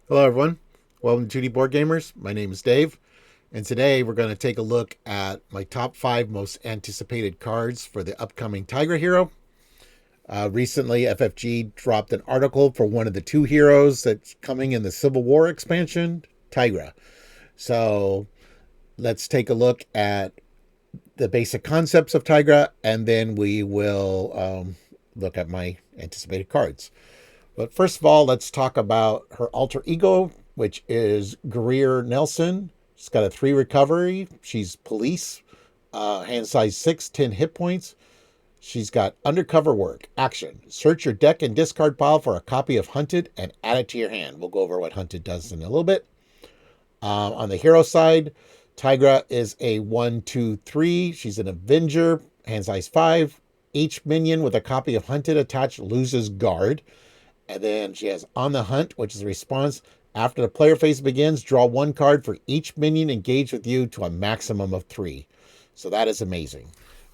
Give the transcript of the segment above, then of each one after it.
Hello, everyone. Welcome to 2D Board Gamers. My name is Dave, and today we're going to take a look at my top 5 most anticipated cards for the upcoming Tigra Hero. Recently, FFG dropped an article for one of the two heroes that's coming in the Civil War expansion, Tigra. So let's take a look at the basic concepts of Tigra, and then we will look at my anticipated cards. But first of all, let's talk about her alter ego, which is Greer Nelson. She's got a 3 recovery. She's police, hand size 6, 10 hit points. She's got undercover work, action. Search your deck and discard pile for a copy of Hunted and add it to your hand. We'll go over what Hunted does in a little bit. On the hero side, Tigra is a 1/2/3. She's an Avenger, hand size 5. Each minion with a copy of Hunted attached loses guard. And then she has On the Hunt, which is a response. After the player phase begins, draw 1 card for each minion engaged with you to a maximum of 3. So that is amazing.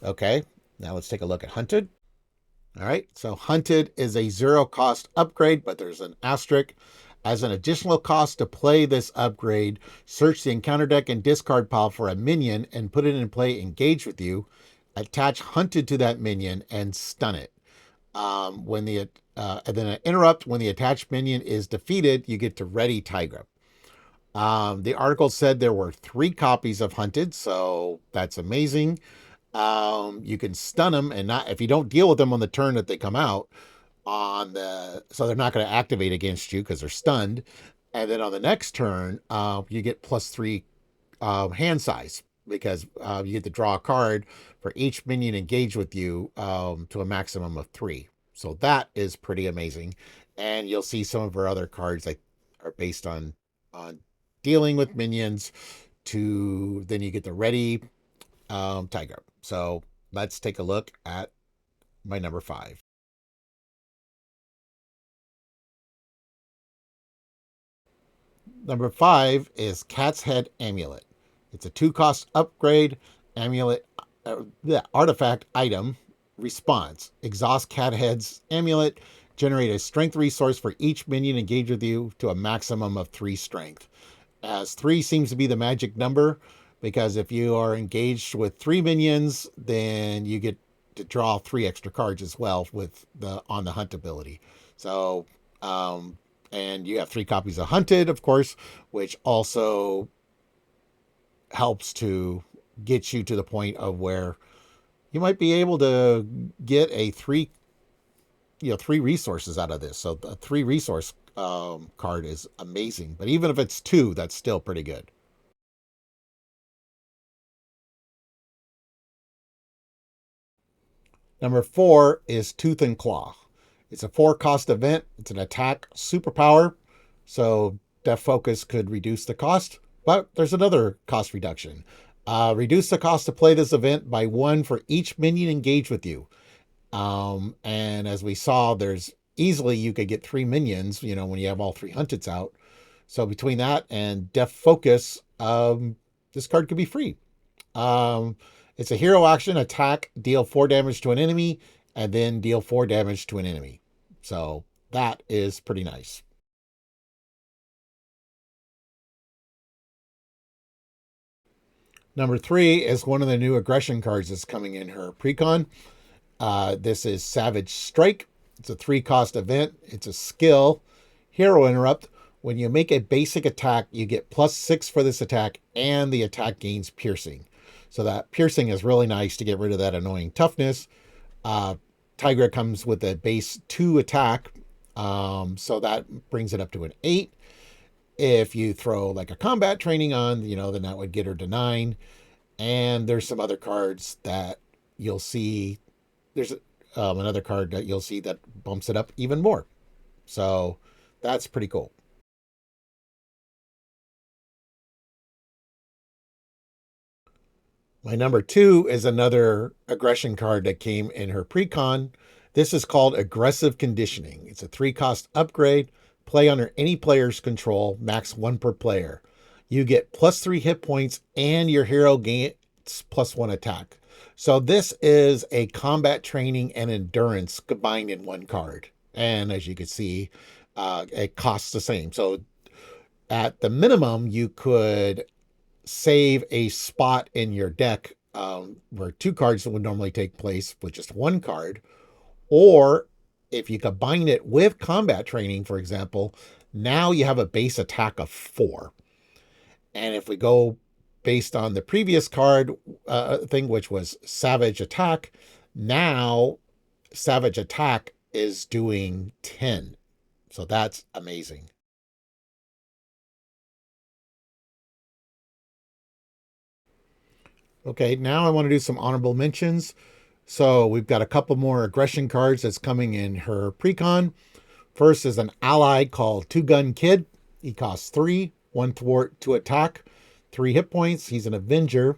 Okay, now let's take a look at Hunted. All right, so Hunted is a 0 cost upgrade, but there's an asterisk. As an additional cost to play this upgrade, search the encounter deck and discard pile for a minion and put it in play engaged with you. Attach Hunted to that minion and stun it. And then an interrupt when the attached minion is defeated, you get to ready Tigra. The article said there were 3 copies of Hunted, so that's amazing. You can stun them, and not if you don't deal with them on the turn that they come out so they're not going to activate against you because they're stunned. And then on the next turn, you get +3 hand size because you get to draw a card for each minion engaged with you to a maximum of 3. So that is pretty amazing. And you'll see some of her other cards that are based on dealing with minions then you get the ready Tiger. So let's take a look at my number 5. Number 5 is Cat's Head Amulet. It's a 2 cost upgrade amulet artifact item response. Exhaust Cat Head's amulet. Generate a strength resource for each minion engaged with you to a maximum of 3 strength. As 3 seems to be the magic number, because if you are engaged with 3 minions, then you get to draw 3 extra cards as well with the On the Hunt ability. So, and you have 3 copies of Hunted, of course, which also helps to get you to the point of where you might be able to get a 3 resources out of this. So the 3 resource card is amazing. But even if it's 2, that's still pretty good. Number 4 is Tooth and Claw. It's a 4 cost event. It's an attack superpower. So Death Focus could reduce the cost. But there's another cost reduction. Reduce the cost to play this event by 1 for each minion engaged with you. And as we saw, there's easily you could get 3 minions, when you have all 3 Hunteds out. So between that and Death Focus, this card could be free. It's a hero action, attack, deal 4 damage to an enemy, and then deal 4 damage to an enemy. So that is pretty nice. Number 3 is one of the new aggression cards that's coming in her precon. This is Savage Strike. It's a 3 cost event. It's a skill. Hero interrupt. When you make a basic attack, you get +6 for this attack, and the attack gains piercing. So that piercing is really nice to get rid of that annoying toughness. Tigra comes with a base 2 attack, so that brings it up to an 8. If you throw like a combat training on, then that would get her to 9. And there's some other cards that you'll see. There's another card that you'll see that bumps it up even more. So that's pretty cool. My number 2 is another aggression card that came in her precon. This is called Aggressive Conditioning. It's a 3 cost upgrade. Play under any player's control, max 1 per player. You get +3 hit points and your hero gains +1 attack. So this is a combat training and endurance combined in 1 card. And as you can see, it costs the same. So At the minimum, you could save a spot in your deck where two cards would normally take place with just one card. Or if you combine it with combat training, for example, now you have a base attack of 4. And if we go based on the previous card thing, which was Savage Attack, now Savage Attack is doing 10. So that's amazing. Okay, now I want to do some honorable mentions. So we've got a couple more aggression cards that's coming in her precon. First is an ally called Two Gun Kid. He costs 3, 1 thwart, 2 attack, 3 hit points. He's an Avenger.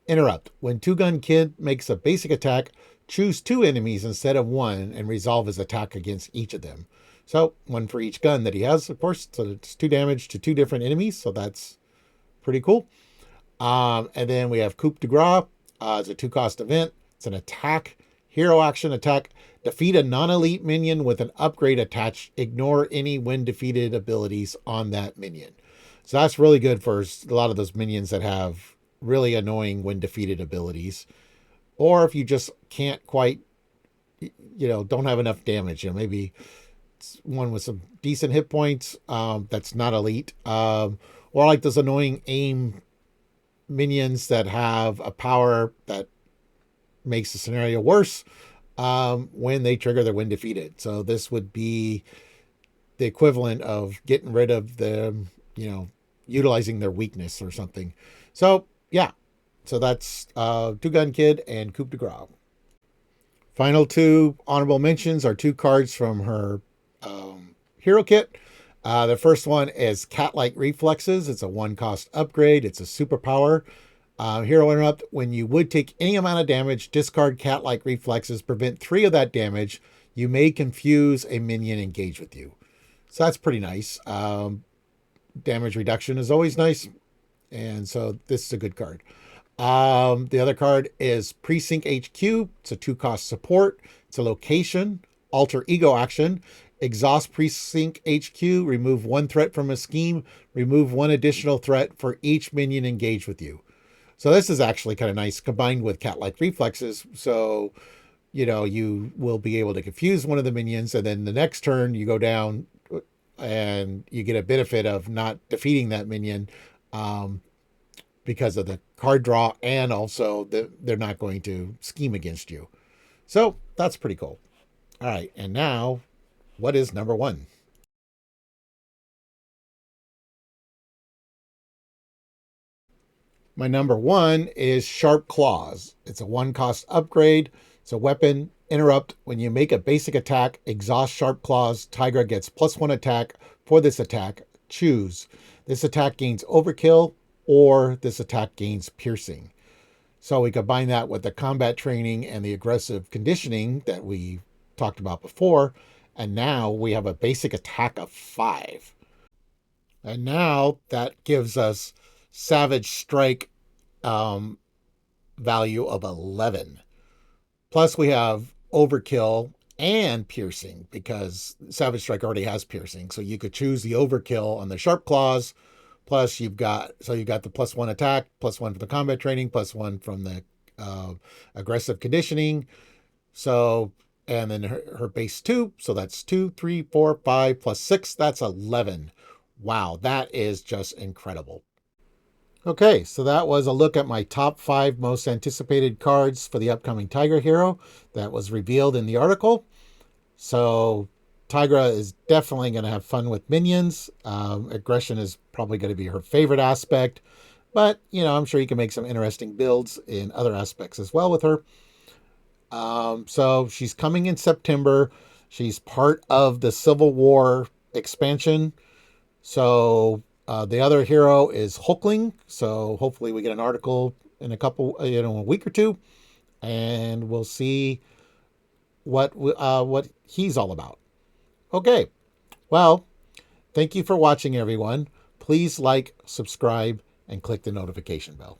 Interrupt. When Two Gun Kid makes a basic attack, choose 2 enemies instead of 1 and resolve his attack against each of them. So 1 for each gun that he has, of course. So it's 2 damage to 2 different enemies. So that's pretty cool. And then we have Coup de Grace. It's a 2-cost event. It's an attack, hero action attack. Defeat a non-elite minion with an upgrade attached. Ignore any when defeated abilities on that minion. So that's really good for a lot of those minions that have really annoying when defeated abilities. Or if you just can't quite, don't have enough damage. Maybe it's one with some decent hit points that's not elite. Or like those annoying aim minions that have a power that makes the scenario worse when they trigger their when defeated. So this would be the equivalent of getting rid of them, utilizing their weakness or something. So yeah, so that's Two Gun Kid and Coup de Grace. Final 2 honorable mentions are 2 cards from her hero kit. The first one is Cat-like Reflexes. It's a 1-cost upgrade. It's a superpower. Hero Interrupt. When you would take any amount of damage, discard Cat-like Reflexes. Prevent 3 of that damage. You may confuse a minion engaged with you. So that's pretty nice. Damage reduction is always nice. And so this is a good card. The other card is Precinct HQ. It's a 2-cost support. It's a location. Alter ego action. Exhaust Precinct HQ. Remove 1 threat from a scheme. Remove 1 additional threat for each minion engaged with you. So this is actually kind of nice combined with cat-like reflexes. So, you will be able to confuse one of the minions. And then the next turn you go down and you get a benefit of not defeating that minion because of the card draw. And also they're not going to scheme against you. So that's pretty cool. All right. And now, what is number 1? My number 1 is Sharp Claws. It's a 1-cost upgrade. It's a weapon. Interrupt. When you make a basic attack, exhaust Sharp Claws. Tigra gets +1 attack for this attack. Choose. This attack gains overkill or this attack gains piercing. So we combine that with the combat training and the aggressive conditioning that we talked about before. And now we have a basic attack of 5. And now that gives us Savage Strike value of 11. Plus we have Overkill and Piercing because Savage Strike already has Piercing. So you could choose the Overkill on the Sharp Claws. Plus you've got the +1 attack, +1 for the combat training, +1 from the aggressive conditioning. So, and then her base 2. So that's 2, 3, 4, 5 plus 6. That's 11. Wow, that is just incredible. Okay, so that was a look at my top 5 most anticipated cards for the upcoming Tigra Hero that was revealed in the article. So Tigra is definitely going to have fun with minions. Aggression is probably going to be her favorite aspect, but I'm sure you can make some interesting builds in other aspects as well with her. So she's coming in September. She's part of the Civil War expansion. So the other hero is Hulkling. So hopefully we get an article in a week or 2, and we'll see what he's all about. Okay. Well, thank you for watching, everyone. Please like, subscribe, and click the notification bell.